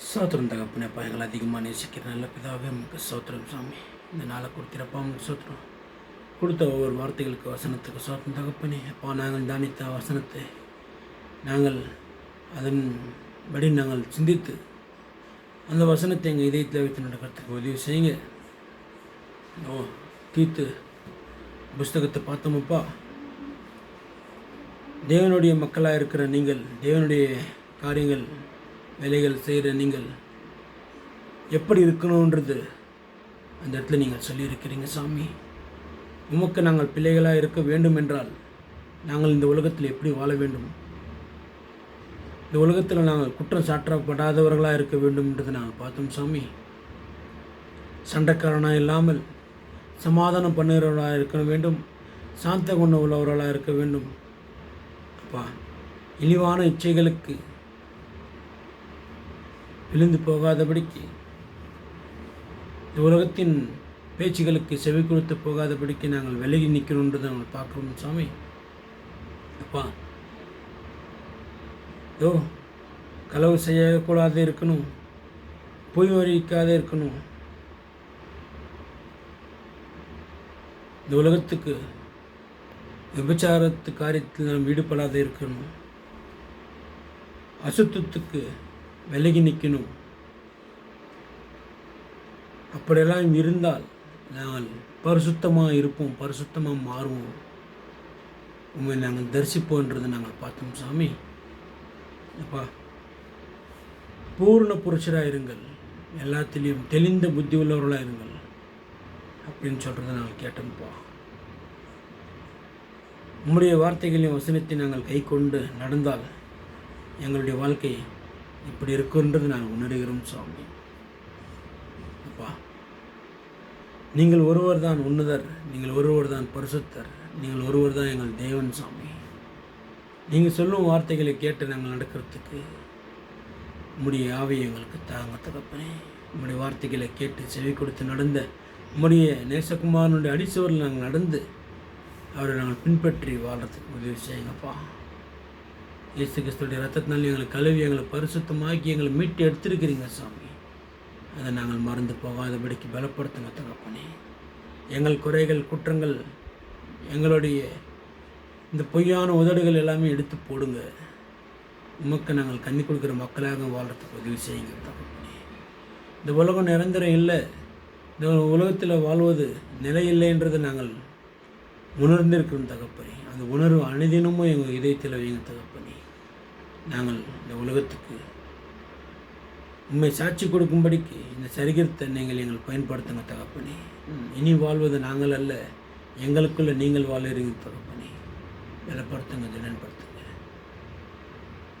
சோத்திரம் தகப்பனேப்பா, எங்களை அதிகமாக நேசிக்கிற நல்ல பிதாவே நமக்கு சோத்திரம் சாமி. இந்த நாளை கொடுத்திரப்பா, நமக்கு சோத்திரம். கொடுத்த ஒவ்வொரு வார்த்தைகளுக்கு வசனத்துக்கு சோத்திரம் தகப்பனே. அப்பா, நாங்கள் தியானித்த வசனத்தை நாங்கள் அதன்படி நாங்கள் சிந்தித்து அந்த வசனத்தை எங்கள் இதயத்தில் வைத்து நடக்கிறதுக்கு உதவி செய்யுங்க. தீர்த்து புஸ்தகத்தை பார்த்தோமப்பா, தேவனுடைய மக்களாக இருக்கிற நீங்கள், தேவனுடைய காரியங்கள் வேலைகள் செய்கிற நீங்கள் எப்படி இருக்கணுன்றது அந்த இடத்துல நீங்கள் சொல்லியிருக்கிறீங்க சாமி. உமக்கு நாங்கள் பிள்ளைகளாக இருக்க வேண்டும் என்றால் நாங்கள் இந்த உலகத்தில் எப்படி வாழ வேண்டும், இந்த உலகத்தில் நாங்கள் குற்றம் சாட்டப்படாதவர்களாக இருக்க வேண்டும் என்றதை நாங்கள் பார்த்தோம் சாமி. சண்டைக்காரனாக இல்லாமல் சமாதானம் பண்ணுகிறவர்களாக இருக்க வேண்டும், சாந்த குணம் உள்ளவர்களாக இருக்க வேண்டும். அப்பா, இழிவான இச்சைகளுக்கு விழுந்து போகாதபடிக்கு, இந்த உலகத்தின் பேச்சுகளுக்கு செவி கொடுத்து போகாதபடிக்கு நாங்கள் விலகி நிற்கணுன்றது நாங்கள் பார்க்குறோம் சாமி. அப்பா, களவு செய்யக்கூடாது இருக்கணும், பொய் வரிக்காத இருக்கணும், இந்த உலகத்துக்கு விபச்சாரத்து காரியத்தில் நாம் ஈடுபடாத இருக்கணும், அசுத்தத்துக்கு விலகி நிற்கணும். அப்படியெல்லாம் இருந்தால் நாங்கள் பரிசுத்தமாக இருப்போம், பரிசுத்தமாக மாறுவோம், உண்மை நாங்கள் தரிசிப்போன்றதை நாங்கள் பார்த்தோம் சாமி. அப்பா, பூர்ண புருஷராக இருங்கள், எல்லாத்திலையும் தெளிந்த புத்தி உள்ளவர்களாக இருங்கள் அப்படின்னு சொல்கிறத நாங்கள் கேட்டோம்ப்பா. உம்முடைய வார்த்தைகளையும் வசனத்தை நாங்கள் கை கொண்டு நடந்தால் எங்களுடைய வாழ்க்கை இப்படி இருக்குன்றது நாங்கள் உணர்கிறோம் சாமி. அப்பா, நீங்கள் ஒருவர் தான் உன்னதர், நீங்கள் ஒருவர் தான் பரிசுத்தர், நீங்கள் ஒருவர் தான் எங்கள் தேவன் சாமி. நீங்கள் சொல்லும் வார்த்தைகளை கேட்டு நாங்கள் நடக்கிறதுக்கு உம்முடைய ஆவியை எங்களுக்கு தாங்க தகப்பனே. உம்முடைய வார்த்தைகளை கேட்டு செவி கொடுத்து நடந்த உம்முடைய நேசகுமாரனுடைய அடிச்சுவரில் நாங்கள் நடந்து அவரை நாங்கள் பின்பற்றி வாழ்கிறதுக்கு உதவி செய்யுங்கப்பா. இயேசு கிறிஸ்துடைய ரத்தத்தினால் எங்களை கழுவி எங்களை பரிசுத்தமாக்கி எங்களை மீட்டு எடுத்திருக்கிறீங்க சாமி. அதை நாங்கள் மறந்து போகாதபடிக்கு பலப்படுத்துங்க தகப்பனே. எங்கள் குறைகள் குற்றங்கள் எங்களுடைய இந்த பொய்யான உதடுகள் எல்லாமே எடுத்து போடுங்க. உமக்கு நாங்கள் கண்ணி கொடுக்குற மக்களாக வாழ்கிறதுக்கு உதவி செய்யுங்க தகப்பனே. இந்த உலகம் நிரந்தரம் இல்லை, இந்த உலகத்தில் வாழ்வது நிலை இல்லைன்றதை நாங்கள் உணர்ந்திருக்கிறோம் தகப்பனே. அந்த உணர்வு அனுதினமும் எங்கள் இதயத்தில் வைங்க தகப்பனே. நாங்கள் இந்த உலகத்துக்கு உண்மை சாட்சி கொடுக்கும்படிக்கு இந்த சரீரத்தை நீங்கள் எங்கள் பயன்படுத்துங்க தகப்பனே. இனி வாழ்வது நாங்கள் அல்ல, எங்களுக்குள்ள நீங்கள் வாழ்கிறீங்க தகப்பனே. பலப்படுத்துங்க, திடன்படுத்துங்க.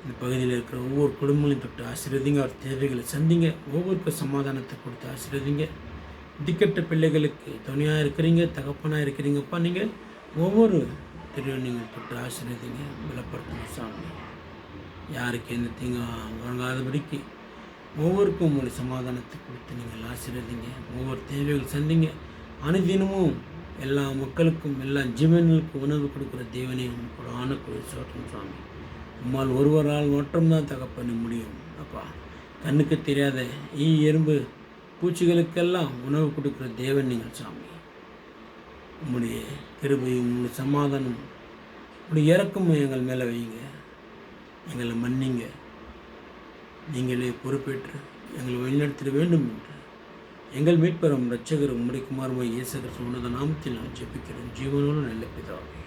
இந்த பகுதியில் இருக்கிற ஒவ்வொரு குடும்பங்களையும் தொட்டு ஆசீர்வதிங்க, அவர் தேவைகளை சந்திங்க, ஒவ்வொருக்கும் சமாதானத்தை கொடுத்து ஆசீர்வதிங்க. திக்கட்ட பிள்ளைகளுக்கு துணையாக இருக்கிறீங்க, தகப்பனாக இருக்கிறீங்கப்பா. நீங்கள் ஒவ்வொரு தெருவும் நீங்கள் தொட்டு ஆசீர்வதிங்க, பலப்படுத்துங்க சாமி. யாருக்கு எந்த தீங்க வழங்காதபடிக்கு ஒவ்வொருக்கும் உங்களுடைய சமாதானத்தை கொடுத்து நீங்கள் ஆசீர்வதிங்க, ஒவ்வொரு தேவைகள் சந்திங்க. அனுதினமும் எல்லா மக்களுக்கும் எல்லா ஜீவன்களுக்கும் உணவு கொடுக்குற தேவனே கூட ஆணக்கூடிய சோற்றம் சாமி. உம்மால் ஒருவரால் மட்டும்தான் தகப்பண்ண முடியும் அப்பா. கண்ணுக்கு தெரியாத எறும்பு பூச்சிகளுக்கெல்லாம் உணவு கொடுக்குற தேவன் நீங்கள் சாமி. உம்முடைய கிருபையும் உங்களுடைய சமாதானம் உங்களுடைய இறக்கமும் எங்கள் மேலே வைங்க, எங்களை மன்னிங்க. நீங்களே பொறுப்பேற்று எங்களை வழிநடத்திட வேண்டும் என்று எங்கள் மீட்பரும் இரட்சகரும் உம்முடைய குமாரமாய் இயேசு கிறிஸ்து உன்னத நாமத்தில் நான் ஜெபிக்கிறோம், ஜீவனோடு நல்ல பிதாவே.